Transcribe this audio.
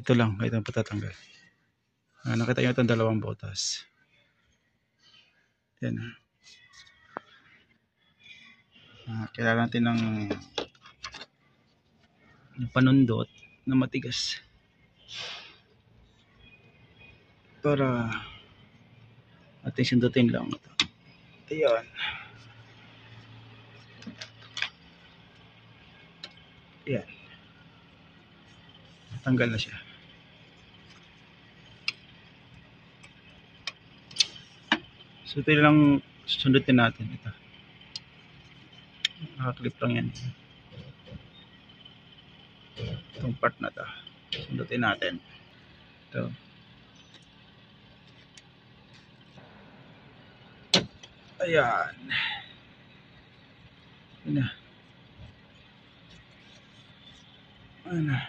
Ito lang, ito ang patatanggal. Nakita nyo itong dalawang butas. Yan. Kailangan natin ng panundot na matigas para ating sundutin lang ito. Ayan. Ayan. Tanggal na siya. So ito lang sundutin natin ito. Nakaklip lang yan. Itong part na to. Sundutin natin. Ito. Ayan. Ayan na. Ayan na.